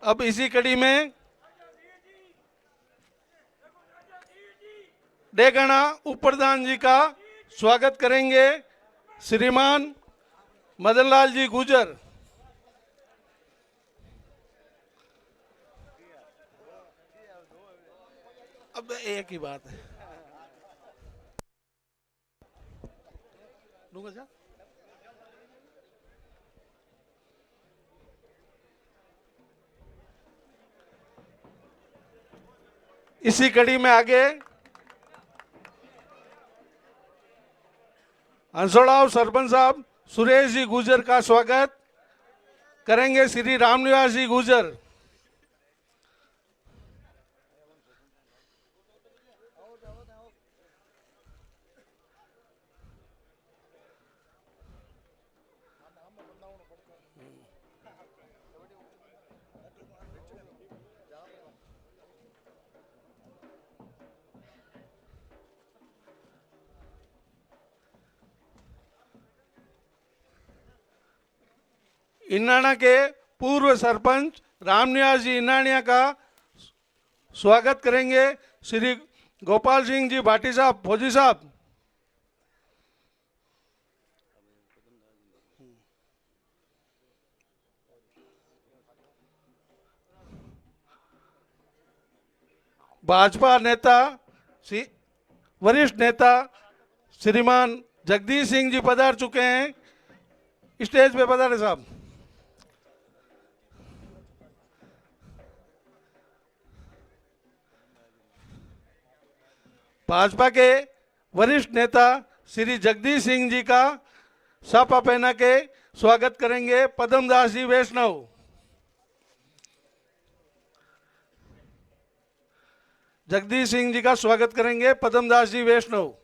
अब इसी कड़ी में डेगणा उप प्रधान जी का स्वागत करेंगे श्रीमान मदनलाल जी गुजर। अब एक ही बात है, दूंगा क्या? इसी कड़ी में आगे हंसोड़ाव सरपंच साहब सुरेश जी गुजर का स्वागत करेंगे श्री रामनिवास जी गुजर। इनाना के पूर्व सरपंच रामनिवास जी इनानिया का स्वागत करेंगे श्री गोपाल सिंह जी भाटी साहब फौजी साहब। भाजपा नेता वरिष्ठ नेता श्रीमान जगदीश सिंह जी पधार चुके हैं, स्टेज पे पधारे साहब। भाजपा के वरिष्ठ नेता श्री जगदीश सिंह जी का साफा पहना के स्वागत करेंगे पद्मदास जी वैष्णव। जगदीश सिंह जी का स्वागत करेंगे पद्मदास जी वैष्णव।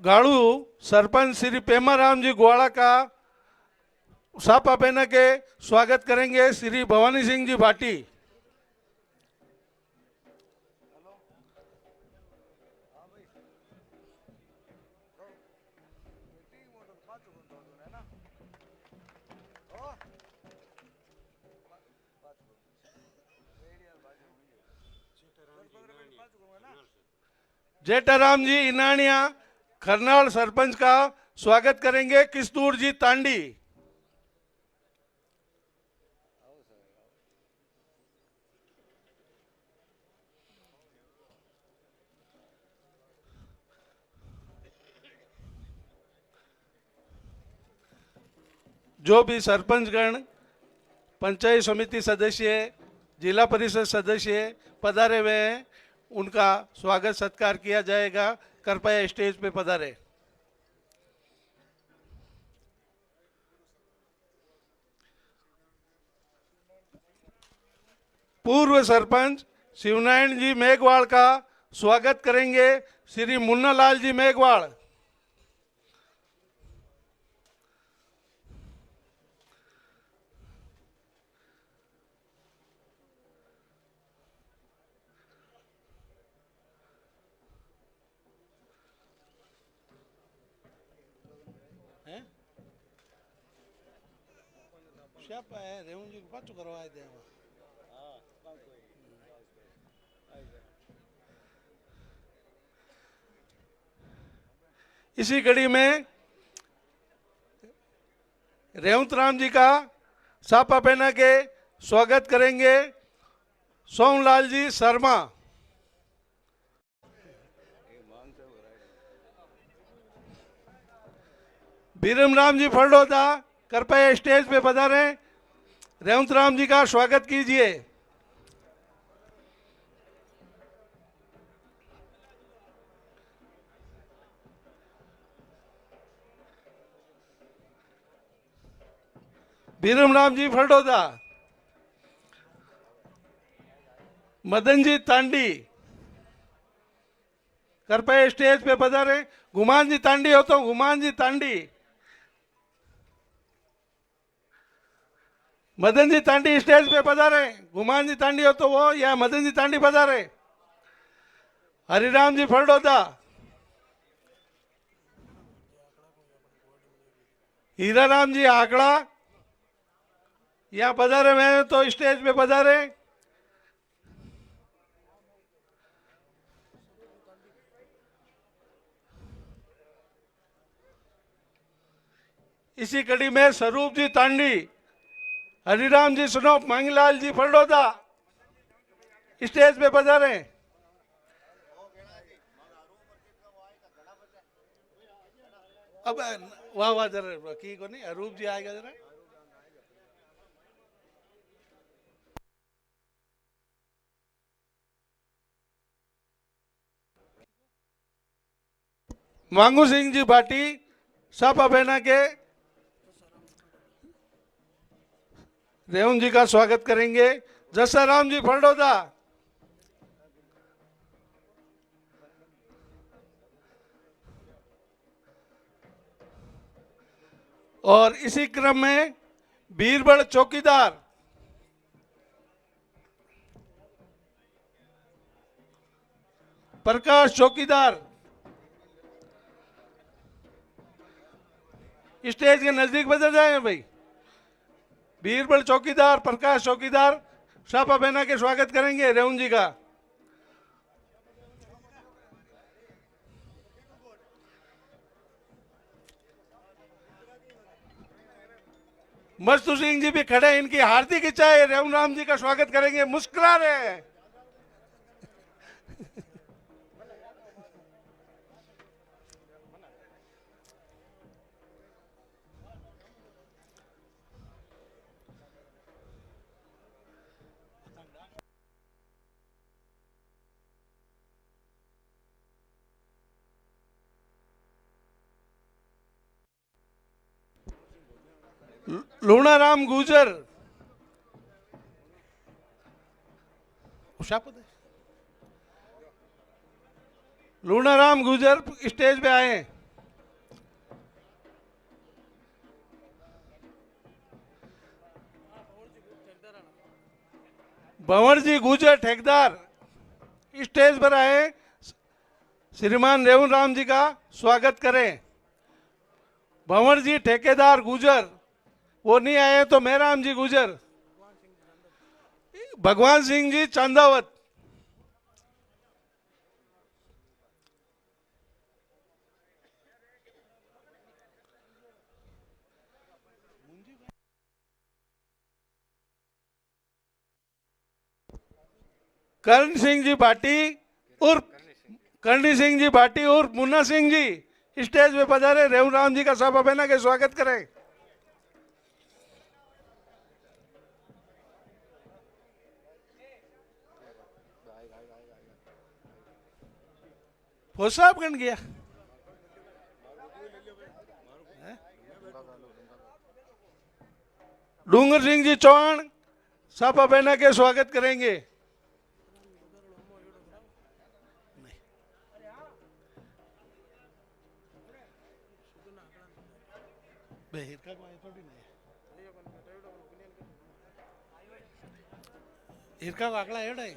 गाड़ू सरपंच श्री पेमाराम जी ग्वाड़ा का सापा पहना के स्वागत करेंगे श्री भवानी सिंह जी भाटी। जेठाराम जी इनानिया खरनाल सरपंच का स्वागत करेंगे किस्तूर जी तांडी। जो भी सरपंचगण, पंचायत समिति सदस्य, जिला परिषद सदस्य पधारे हुए हैं उनका स्वागत सत्कार किया जाएगा। कृपया स्टेज पे पधारे। पूर्व सरपंच शिवनारायण जी मेघवाल का स्वागत करेंगे श्री मुन्नालाल जी मेघवाल। रेवण जी को पाचो करवाए दे। इसी कड़ी में रेवंत राम जी का सापा पहना के स्वागत करेंगे सोमलाल जी शर्मा। भीरम राम जी फरडोदा कृपया स्टेज पे पधारे, रेवंत राम जी का स्वागत कीजिए। भीरम राम जी फरडोदा। मदन जी तांडी कृपया स्टेज पे पधारे। गुमान जी तांडी हो तो गुमान जी तांडी, मदन जी तांडी स्टेज पे पधारे। गुमान जी तांडी हो तो वो या मदन जी तांडी पधारे। हरिराम जी फरडोदा, हीराराम जी आंकड़ा यहाँ पधारे हुए तो स्टेज पे पधारे। इसी कड़ी में स्वरूप जी तांडी, हरिराम जी सुनोप, मांगीलाल जी फरडोदा स्टेज पे पधारे। अब वाह वाह जरा की को नहीं अरूप जी आएगा जरा। मांगू सिंह जी भाटी सापा बहना के रेवण जी का स्वागत करेंगे। जसाराम जी फरडोदा, और इसी क्रम में बीरबल चौकीदार, प्रकाश चौकीदार स्टेज के नजदीक बदल जाए भाई। बीरबल चौकीदार, प्रकाश चौकीदार सापा बहना के स्वागत करेंगे रेवण जी का। मस्तू सिंह जी भी खड़े, इनकी हार्दिक इच्छा है रेवण राम जी का स्वागत करेंगे, मुस्कुरा रहे हैं। लूणाराम गुजर, लूणाराम गुजर स्टेज पे आए। भंवर जी गुजर ठेकेदार स्टेज पर आए, श्रीमान रेवण राम जी का स्वागत करें। भंवर जी ठेकेदार गुजर, वो नहीं आए तो मेहराम जी गुजर। भगवान सिंह जी चांदावत, करण सिंह जी भाटी उर्फ करणी सिंह जी भाटी उर्फ मुन्ना सिंह जी स्टेज पे पधारे। रेवण राम जी का सापा बहना के स्वागत करें। वो साहब कन गया डूंगर सिंह जी चौहान सापा बहना के स्वागत करेंगे। हिरका को आकड़ा एड़ा है।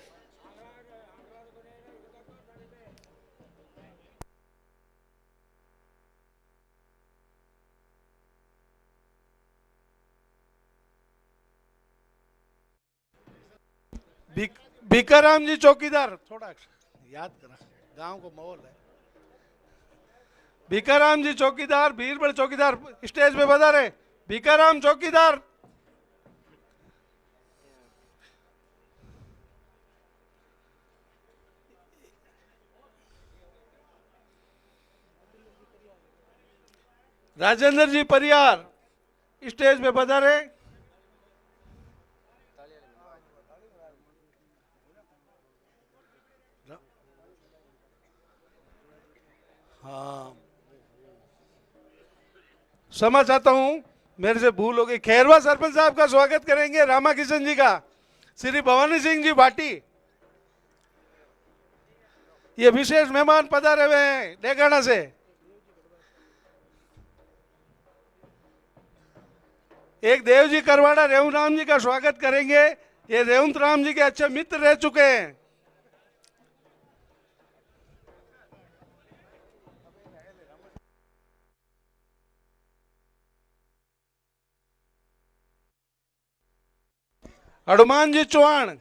बीकाराम जी चौकीदार, थोड़ा याद करा गांव को माहौल है। बीकाराम जी चौकीदार, बीरबल चौकीदार स्टेज पे बता रहे। बीकाराम चौकीदार, राजेंद्र जी परियार स्टेज पे बता रहे। हाँ, क्षमा चाहता हूं मेरे से भूल हो गई। खैरवा सरपंच साहब का स्वागत करेंगे रामा किशन जी का। श्री भवानी सिंह जी भाटी ये विशेष मेहमान पधारे हुए हैं डेगाना से। एक देवजी करवाड़ा रेवंत राम जी का स्वागत करेंगे। ये रेवंत राम जी के अच्छे मित्र रह चुके हैं। हनुमान जी चौहान,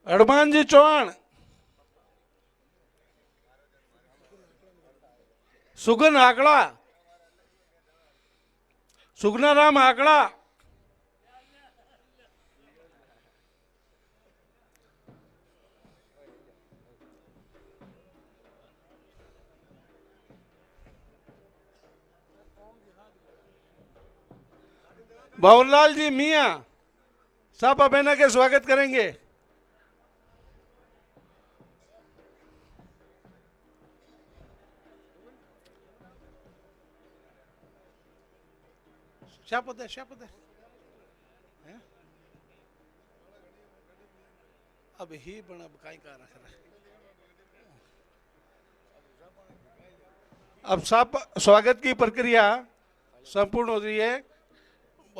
हनुमान जी चौहान, सुगन आकड़ा, सुगनाराम आकड़ा, भवरलाल जी मियाँ साहब अबेना के स्वागत करेंगे। शापद है अब ही बना काय का रख रहा है। अब सब स्वागत की प्रक्रिया संपूर्ण हो रही है।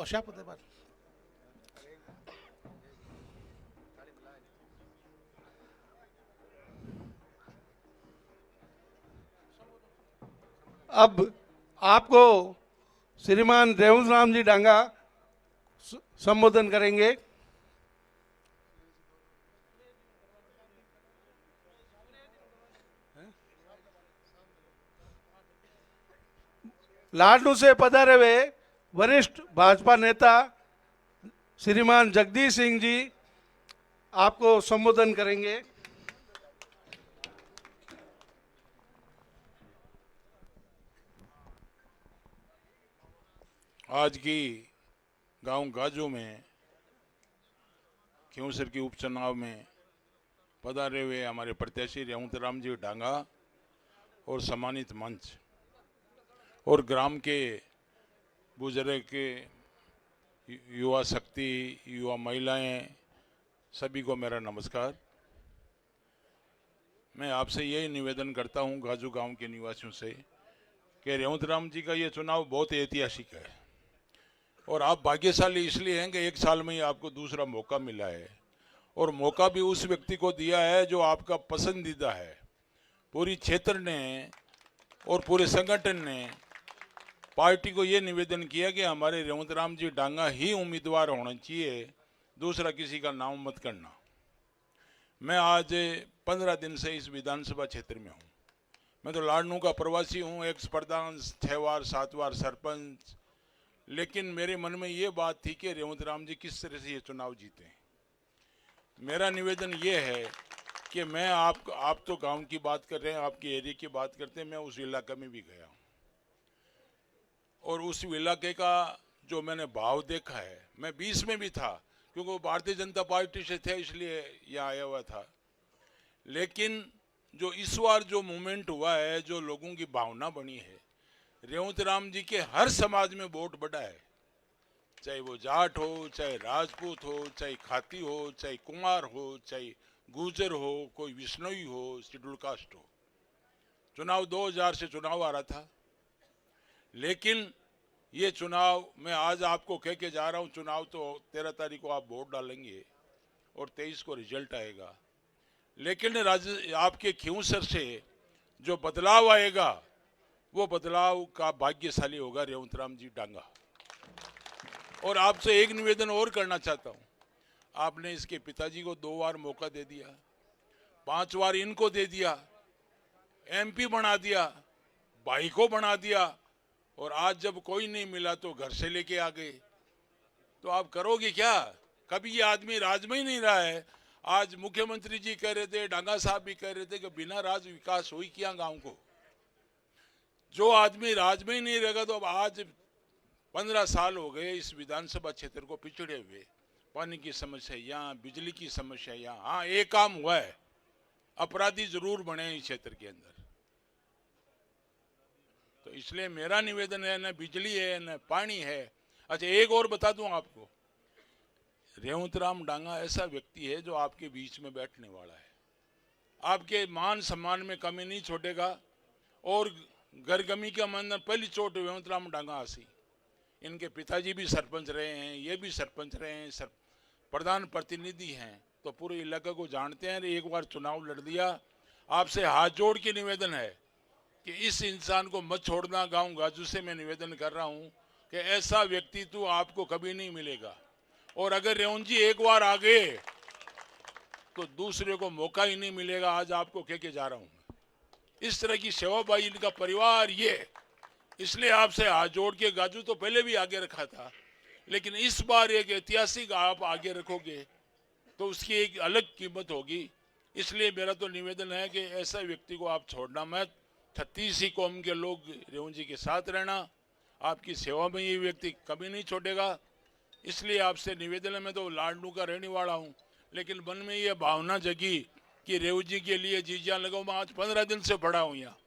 शापद है बात। अब आपको श्रीमान रेवंत राम जी डांगा संबोधन करेंगे। लाडनू से पधारे हुए वरिष्ठ भाजपा नेता श्रीमान जगदीश सिंह जी आपको संबोधन करेंगे। आज की गांव गाजू में खिंवसर के उपचुनाव में पधारे हुए हमारे प्रत्याशी रेवंत राम जी डांगा और सम्मानित मंच और ग्राम के बुजुर्ग के युवा शक्ति, युवा महिलाएं, सभी को मेरा नमस्कार। मैं आपसे यही निवेदन करता हूं गाजू गांव के निवासियों से कि रेवंत राम जी का ये चुनाव बहुत ऐतिहासिक है और आप भाग्यशाली इसलिए हैं कि 1 साल में ही आपको दूसरा मौका मिला है और मौका भी उस व्यक्ति को दिया है जो आपका पसंदीदा है। पूरी क्षेत्र ने और पूरे संगठन ने पार्टी को ये निवेदन किया कि हमारे रेवंत राम जी डांगा ही उम्मीदवार होना चाहिए, दूसरा किसी का नाम मत करना। मैं आज 15 दिन से इस विधानसभा क्षेत्र में हूँ। मैं तो लाडनू का प्रवासी हूँ, एक्स प्रधान, 6 बार 7 बार सरपंच, लेकिन मेरे मन में ये बात थी कि रेवंत राम जी किस तरह से ये चुनाव जीते। मेरा निवेदन ये है कि मैं आप तो गांव की बात कर रहे हैं, आपके एरिया की बात करते हैं, मैं उस इलाके में भी गया और उस इलाके का जो मैंने भाव देखा है, मैं 20 में भी था क्योंकि वो भारतीय जनता पार्टी से थे इसलिए यहाँ आया हुआ था। लेकिन जो इस बार जो मूवमेंट हुआ है, जो लोगों की भावना बनी है, रेवंत राम जी के हर समाज में वोट बढ़ा है, चाहे वो जाट हो, चाहे राजपूत हो, चाहे खाती हो, चाहे कुमार हो, चाहे गुर्जर हो, कोई विष्णोई हो, शेड्यूल कास्ट हो। चुनाव 2000 से चुनाव आ रहा था, लेकिन ये चुनाव मैं आज आपको कह के जा रहा हूं, चुनाव तो 13 तारीख को आप वोट डालेंगे और 23 को रिजल्ट आएगा, लेकिन आपके खिंवसर से जो बदलाव आएगा वो बदलाव का भाग्यशाली होगा रेवंत राम जी डांगा। और आपसे एक निवेदन और करना चाहता हूं, आपने इसके पिताजी को 2 बार मौका दे दिया, 5 बार इनको दे दिया, एमपी बना दिया, भाई को बना दिया और आज जब कोई नहीं मिला तो घर से लेके आ गए, तो आप करोगे क्या? कभी ये आदमी राज में ही नहीं रहा है। आज मुख्यमंत्री जी कह रहे थे, डांगा साहब भी कह रहे थे कि बिना राज विकास हुई क्या गांव को। जो आदमी राज में ही नहीं रहेगा तो अब आज 15 साल हो गए इस विधानसभा क्षेत्र को पिछड़े हुए, पानी की समस्या यहाँ, बिजली की समस्या यहाँ। हाँ, एक काम हुआ है, अपराधी जरूर बने इस क्षेत्र के अंदर। तो इसलिए मेरा निवेदन है, न बिजली है न पानी है। अच्छा, एक और बता दूं आपको, रेवंतराम डांगा ऐसा व्यक्ति है जो आपके बीच में बैठने वाला है, आपके मान सम्मान में कमी नहीं छोड़ेगा। और गरगमी के मन पहली चोट रेवंतराम डांगा आसी। इनके पिताजी भी सरपंच रहे हैं, ये भी सरपंच रहे हैं, प्रधान प्रतिनिधि हैं, तो पूरे इलाके को जानते हैं। एक बार चुनाव लड़ दिया। आपसे हाथ जोड़ के निवेदन है कि इस इंसान को मत छोड़ना। गांव गाजू से मैं निवेदन कर रहा हूं कि ऐसा व्यक्तित्व आपको कभी नहीं मिलेगा। और अगर रेवंत जी एक बार आ गए तो दूसरे को मौका ही नहीं मिलेगा। आज आपको कह के जा रहा हूं, इस तरह की सेवाबाई इनका परिवार ये, इसलिए आपसे हाथ जोड़ के, गाजू तो पहले भी आगे रखा था, लेकिन इस बार एक ऐतिहासिक आप आगे रखोगे तो उसकी एक अलग कीमत होगी। इसलिए मेरा तो निवेदन है कि ऐसा व्यक्ति को आप छोड़ना मत। 36 ही कौम के लोग रेवंत जी के साथ रहना, आपकी सेवा में ये व्यक्ति कभी नहीं छोड़ेगा। इसलिए आपसे निवेदन है, मैं तो लाडनू का रहने वाला हूँ, लेकिन मन में ये भावना जगी कि रेवंत जी के लिए जी जान लगाऊं। मैं आज 15 दिन से पड़ा हूँ यहाँ,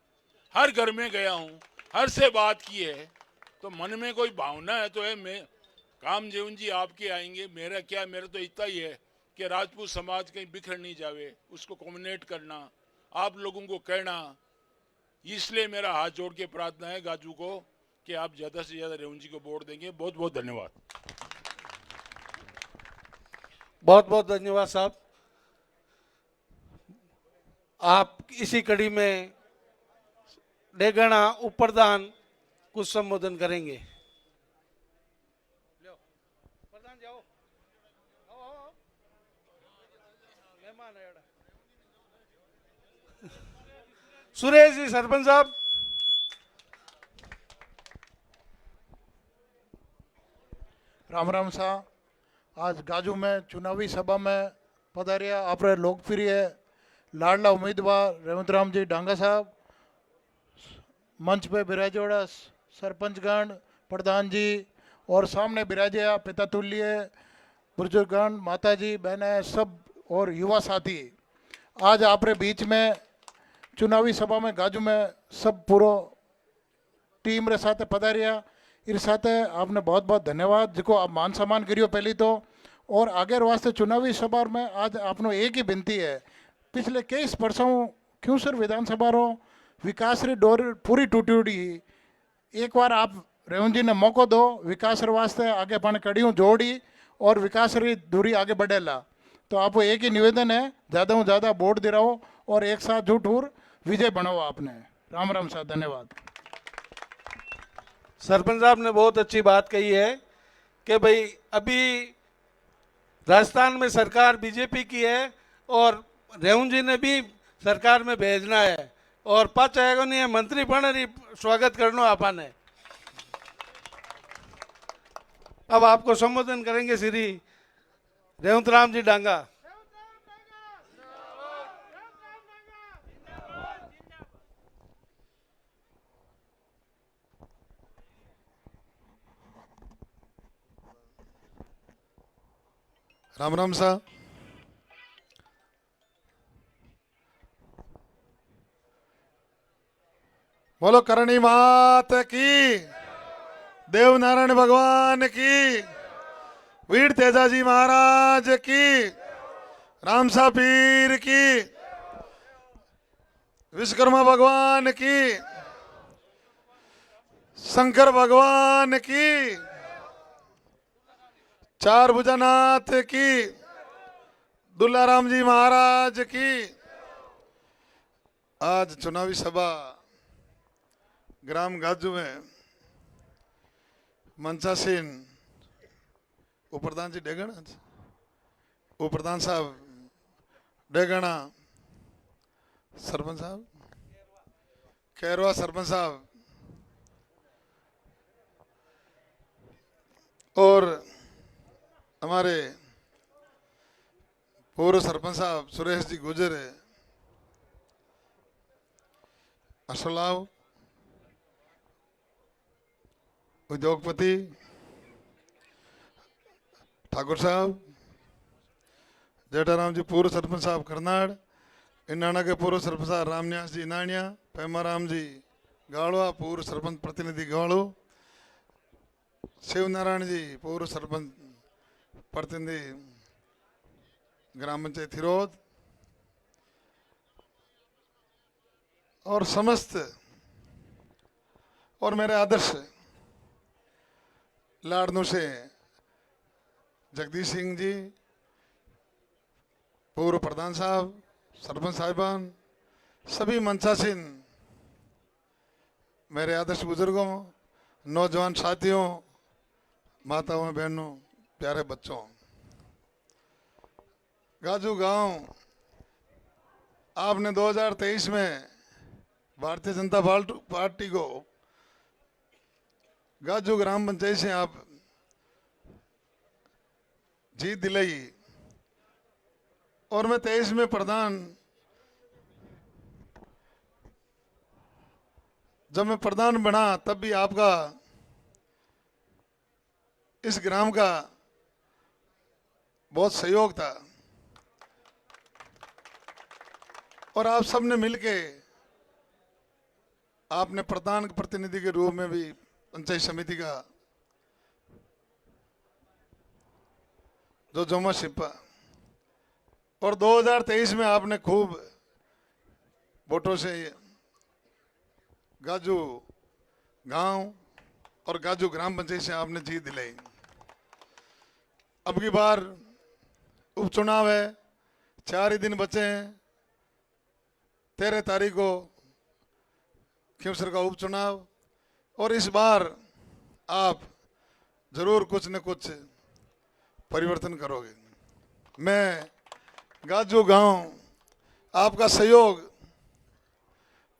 हर घर में गया हूँ, हर से बात की है, तो मन में कोई भावना है तो है। मैं काम जीवन जी आपके आएंगे, मेरा क्या, मेरा तो इतना ही है कि राजपूत समाज कहीं बिखर नहीं जावे, उसको कम्युनिकेट करना, आप लोगों को कहना। इसलिए मेरा हाथ जोड़ के प्रार्थना है गाजू को कि आप ज्यादा से ज्यादा रेवंत जी को वोट देंगे। बहुत बहुत धन्यवाद। बहुत बहुत धन्यवाद साहब। आप इसी कड़ी में डेगणा उपप्रधान कुछ संबोधन करेंगे। प्रधान जाओ, मेहमान है। सुरेश जी सरपंच साहब। राम राम सा। आज गाजू में चुनावी सभा में पधारिया अपने लोकप्रिय लाडला उम्मीदवार रेवंतराम जी डांगा साहब, मंच पे विराजोड़ा सरपंचगण, प्रधान जी और सामने विराजया पिता तुल्य बुजुर्गगण, माता जी, बहनें सब और युवा साथी। आज आपरे बीच में चुनावी सभा में गाजू में सब पूरा टीम रे साथ पधारिया। इस साथे आपने बहुत बहुत धन्यवाद जिको आप मान सम्मान करियो पहली तो। और आगे वास्ते चुनावी सभा में आज आपनो एक ही विनती है, पिछले कई वर्षों क्यों सर विधानसभा रो विकास री डोर पूरी टूटी उड़ी। एक बार आप रेवंत जी ने मौको दो विकास रे वास्ते आगे पाने कड़ियों जोड़ी और विकास री दूरी आगे बढ़ेला। तो आपको एक ही निवेदन है, ज़्यादा से ज़्यादा वोट दिलाओ और एक साथ जुट और विजय बनाओ आपने। राम राम साहब, धन्यवाद। सरपंच साहब ने बहुत अच्छी बात कही है कि भाई अभी राजस्थान में सरकार बीजेपी की है और रेवंत जी ने भी सरकार में भेजना है और पाँच आएगा नहीं मंत्री पण स्वागत करना आपने। अब आपको संबोधन करेंगे श्री रेवंतराम जी डांगा। राम राम सा। बोलो करणी मात की, देव नारायण भगवान की, वीर तेजाजी महाराज की, रामसा पीर की, विश्वकर्मा भगवान की, शंकर भगवान की, चार भुजानाथ की, दुल्लाराम जी महाराज की। आज चुनावी सभा ग्राम गाजू में मंचासीन उपप्रधान जी डेगणा, उपप्रधान साहब डेगणा, सरपंच साहब कैरवा, सरपंच साहब और हमारे पूर्व सरपंच साहब सुरेश जी गुजर है, अशोलाव उद्योगपति ठाकुर साहब, जेठाराम जी पूर्व सरपंच साहब करनाड़, इनाना के पूर्व सरपंच साहब रामन्यास जी इनानिया, पेमाराम जी गाड़वा पूर्व सरपंच प्रतिनिधि गाड़ो, शिव नारायण जी पूर्व सरपंच प्रतिनिधि ग्राम पंचायत हिरोद और समस्त और मेरे आदर्श लाडनू से जगदीश सिंह जी, पूर्व प्रधान साहब, सरपंच साहिबान, सभी मंचासीन, मेरे आदर्श बुजुर्गों, नौजवान साथियों, माताओं बहनों, प्यारे बच्चों, गाजू गांव आपने 2023 में भारतीय जनता पार्टी को गाजू ग्राम पंचायत से आप जीत दिलाई और मैं 23 में प्रधान, जब मैं प्रधान बना तब भी आपका इस ग्राम का बहुत सहयोग था और आप सबने मिलके आपने प्रधान प्रतिनिधि के रूप में भी पंचायत समिति का जो जमा सिपा और 2023 में आपने खूब वोटों से गाजू गांव और गाजू ग्राम पंचायत से आपने जीत दिलाई। अब की बार उपचुनाव है, 4 ही दिन बचे हैं। 13 तारीख को खिमसर का उपचुनाव और इस बार आप जरूर कुछ न कुछ परिवर्तन करोगे। मैं गाजू गांव आपका सहयोग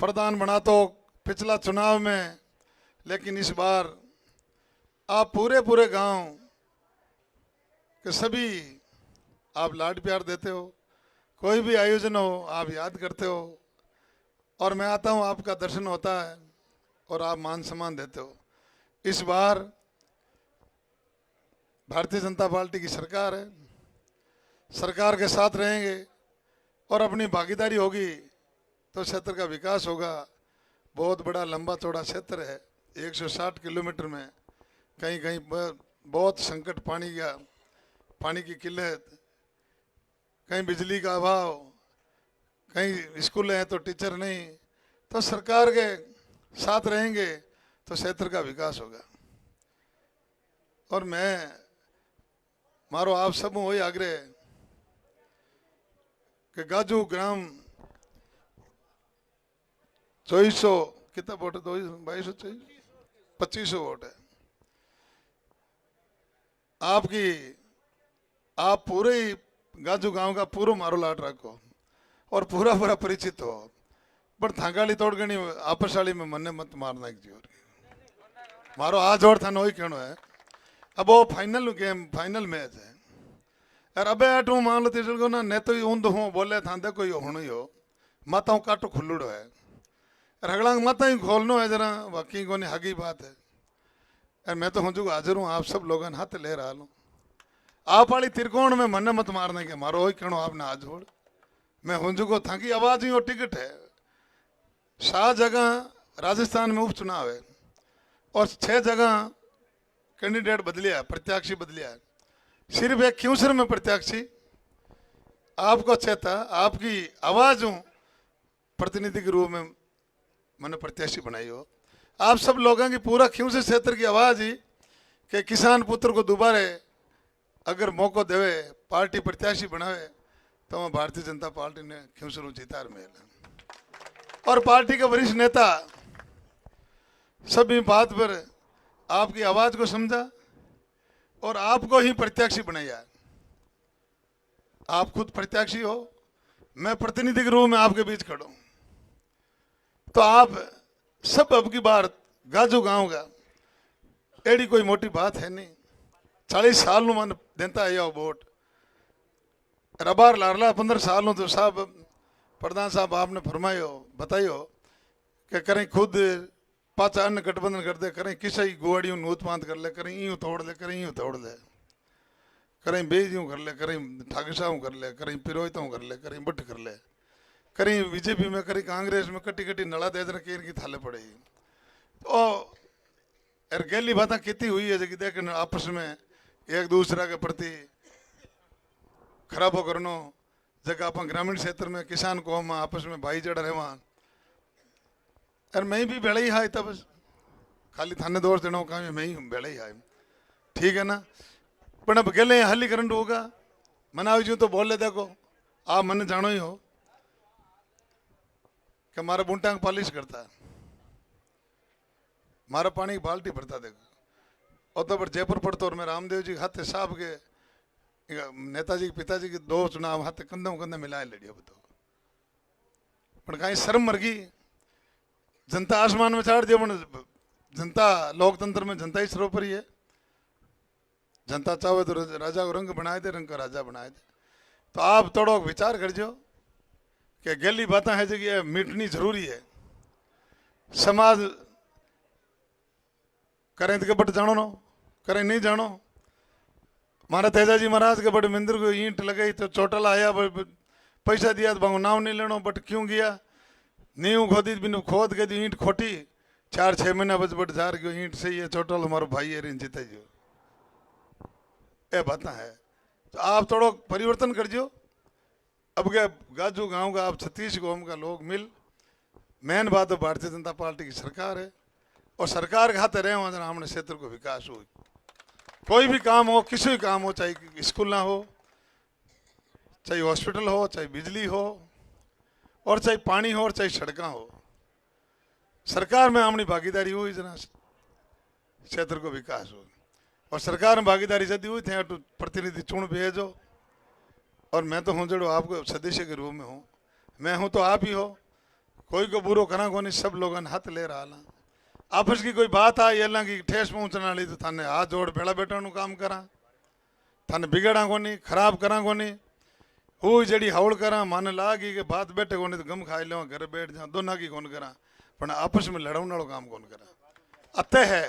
प्रधान बना तो पिछला चुनाव में, लेकिन इस बार आप पूरे गांव के सभी आप लाड प्यार देते हो, कोई भी आयोजन हो आप याद करते हो और मैं आता हूं आपका दर्शन होता है और आप मान सम्मान देते हो। इस बार भारतीय जनता पार्टी की सरकार है, सरकार के साथ रहेंगे और अपनी भागीदारी होगी तो क्षेत्र का विकास होगा। बहुत बड़ा लंबा चौड़ा क्षेत्र है, 160 किलोमीटर में, कहीं कहीं बहुत संकट, पानी की किल्लत, कहीं बिजली का अभाव, कहीं स्कूल हैं तो टीचर नहीं, तो सरकार के साथ रहेंगे तो क्षेत्र का विकास होगा। और मैं मारो आप सब वही आग्रह कि गाजू ग्राम 2400 कितना वोट है, 2200 2500 वोट है आपकी। आप पूरे ही गाजू गांव का पूरा मारो लाट रखो और पूरा परिचित हो, पर थांगाली तोड़ गणी आपसशाली में मन्ने मत मारना एक जीवर मारो आज और था वही कहना है। अब वो फाइनल गेम, फाइनल मैच है यार। अबे आटू मान लो तीसरे को ना, ने तो ऊंद हूँ बोले था देखो यो होनो ही हो, माताओं काटो खुल्लुड़ो है रगड़ांग माता ही खोलनो है जरा, बाकी को नहीं हगी बात है यार। मैं तो हूँ हाजिर हूँ, आप सब लोगों हाथ ले रहा लूँ, आप वाली त्रिकोण में मन्ने मत मारने के मारो वही कहनो आपने आज जोड़। मैं हुंजू को था कि आवाज ही और टिकट है। 7 जगह राजस्थान में उपचुनाव है और 6 जगह कैंडिडेट बदलिया, प्रत्याशी बदलिया है। सिर्फ एक खिंवसर में प्रत्याशी आपको अच्छा था, आपकी आवाज हूं प्रतिनिधि के रूप में मैंने प्रत्याशी बनाई हो। आप सब लोगों की पूरा खिंवसर क्षेत्र की आवाज ही कि किसान पुत्र को दोबारा अगर मौका देवे, पार्टी प्रत्याशी बनावे तो मैं भारतीय जनता पार्टी ने खिंवसर जीतार में और पार्टी के वरिष्ठ नेता सभी बात पर आपकी आवाज को समझा और आपको ही प्रत्याशी बनाया। आप खुद प्रत्याशी हो, मैं प्रतिनिधि के रूप में आपके बीच खड़ा हूं, तो आप सब अब की बार गाजू गांव का एड़ी कोई मोटी बात है नहीं। 40 साल नु मन देता है वोट, रबार लारला 15 साल नु तो साहब प्रधान साहब आपने फरमायो बताइयो कि करें खुद पाचा अन्न गठबंधन कर दे, करें किसी गुआड़ियों उत्पाद कर ले, करें यूं तोड़ ले, करें यूं तोड़ ले, करें बेज यूं कर ले, करें ठाकुरसाऊ कर ले, करें पिरोहितों कर ले, करें बट कर ले, करें बीजेपी में, करें कांग्रेस में, कटी कटी नला दे देना केर की थाले पड़ेगी। तो यार गैली बातें कितनी हुई है जो कि देख आपस में एक दूसरे के प्रति खराबो करनो जगह अपन ग्रामीण क्षेत्र में किसान को हम आपस में भाईचारा रहवा और मैं भी बेड़ा ही हाय तब खाली थाने दोस्त देना काम मैं ही बेड़ा ही हाय ठीक है ना पण अब गेले हल ही करंट होगा मना जू तो बोल ले देखो आप मन जानो ही हो कि मारा बूंटा पॉलिश करता है मारा पानी की बाल्टी भरता देखो और तो पर जयपुर पड़तो और मैं रामदेव जी हाथ साहब के नेताजी के पिताजी के 2 चुनाव हाथ कंधे कंधे मिलाए लड़िया बताओ पर कहीं शर्म मर गई जनता आसमान में चाड़ दिया जनता लोकतंत्र में जनता ही सर्वोपरि है जनता चाहे तो राजा को रंग बनाए थे रंग का राजा बनाए थे तो आप थोड़ा विचार कर जो कि गली बातें है जगह मिटनी जरूरी है समाज करें तो बट जानो नो करें नहीं जानो मारा तेजाजी महाराज के बड़े मंदिर को ईंट लगाई तो चोटल आया पैसा दिया तो भाव नाव नहीं लेनो बट क्यों गया नींव खोदी बिन खोद के दी ईंट खोटी 4-6 महीना बच बट जार गयो ईंट से ये चोटल हमारो भाई है जीते जो ये बात है तो आप थोड़ा परिवर्तन कर जो अब क्या गाजू गांव का आप 36 गांव का लोग मिल मेन बात तो भारतीय जनता पार्टी की सरकार है और सरकार के हाथ रहे वहां हमने क्षेत्र को विकास हो कोई भी काम हो किसी भी काम हो चाहे स्कूल ना हो चाहे हॉस्पिटल हो चाहे बिजली हो और चाहे पानी हो और चाहे सड़क हो सरकार में हमारी भागीदारी हुई जना क्षेत्र को विकास हो और सरकार में भागीदारी यदि हुई थे तो प्रतिनिधि चुन भेजो और मैं तो हूँ जो आपको सदस्य के रूप में हूँ मैं हूँ तो आप ही हो कोई को बुरो करा को नहीं सब लोगों ने हाथ ले रहा ला आपस की कोई बात आई अल्लाह की ठेस पहुंचने वाली तो थाने हाथ जोड़ बेड़ा बेटा नु काम करा थाने बिगड़ा को नहीं खराब करा को नहीं हुई जड़ी हवड़ करा माने लागी के बात बैठे को नहीं तो गम खाई लो घर बैठ जा दोनों की कौन करा पर आपस में लड़ाने वालों काम कौन करा अतः है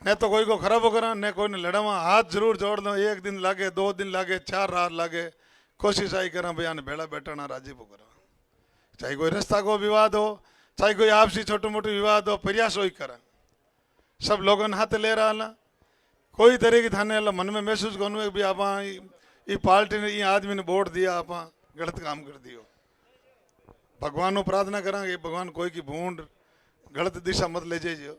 न तो कोई को खराब करा न कोई ने लड़ावा हाथ जरूर जोड़ दो 1 दिन लागे 2 दिन लागे 4 रात लागे कोशिश आई करा भैया ने बेड़ा बैठना राजी को करा चाहे कोई रास्ता को विवाद हो चाहे कोई आपसी छोटे मोटे विवाद हो प्रयास हो करा सब लोगों ने हाथ ले रहा कोई तरह की थाने मन में महसूस करूँ भी आप ये पार्टी ने ये आदमी ने वोट दिया आप गलत काम कर दियो भगवान को प्रार्थना करा कि भगवान कोई की भूड गलत दिशा मत ले जाइए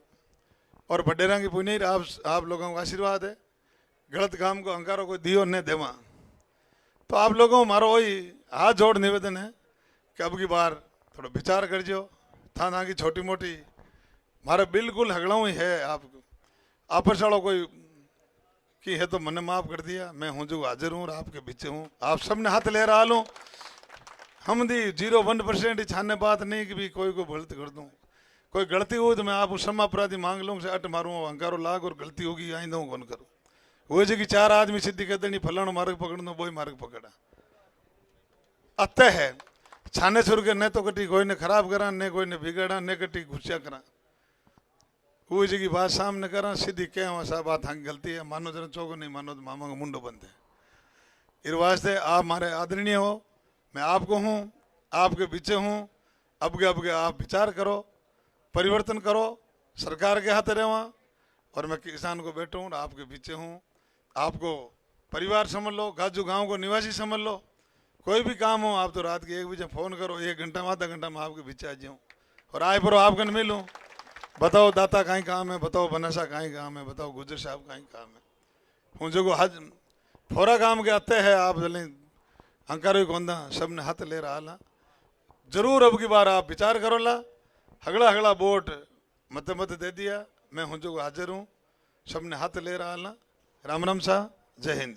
और बडेरा की पुण्य आप लोगों का आशीर्वाद है गलत काम को अंकारों को दियो न देवा तो आप लोगों को मारो वही हाथ जोड़ निवेदन है कि अब की बार थोड़ा विचार कर जो थाना की छोटी मोटी मारा बिल्कुल हगड़ाऊ ही है आप आपस वालों कोई की है तो मैंने माफ कर दिया मैं हूँ जो हाजिर हूँ और आपके पीछे हूँ आप सब ने हाथ ले रहा लूँ हम दी 0-1% छाने बात नहीं कि भी कोई को गलती कर दूँ कोई गलती हो तो मैं आप क्षमा अपराधी मांग लूँ से अट मारूँ अंकारो लाग और गलती होगी आइंदा हूँ कौन करूँ वो जी कि 4 आदमी सीधी कर देनी फलाना मार्ग पकड़ दो वही मार्ग पकड़ा अतः है छाने छुर के न तो कटी कोई ने खराब करा न कोई ने बिगड़ा न कटी गुस्सा करा वो जी की बात सामने करा सीधी क्या वहाँ साहब बात हाँ गलती है मानो जरा चौको नहीं मानो तो मामा का मुंडो बंद है इस वास्ते आप हमारे आदरणीय हो मैं आपको हूँ आपके पीछे हूँ अब के आप विचार करो परिवर्तन करो सरकार के हाथ रहे वहाँ और मैं किसान को बैठा हूँ आपके पीछे हूँ आपको परिवार समझ लो गाजू गांव को निवासी समझ लो कोई भी काम हो आप तो रात के 1 बजे फ़ोन करो 1 घंटा में आधा घंटा में आपके पीछे आ जाऊँ और आए पर आपके न मिलूँ बताओ दाता कहीं काम है बताओ बनासा कहीं काम है बताओ गुजर साहब कहीं काम है हूँ जो हज थोड़ा काम के आते हैं आप जल्दी अंकारो कौंदा सब ने हाथ ले रहा ला जरूर अब की बार आप विचार करो ला हगड़ा हगड़ा वोट मत दे दिया मैं हूँ जो हाजिर हूँ सब ने हाथ ले रहा ला राम राम साहब जय हिंद।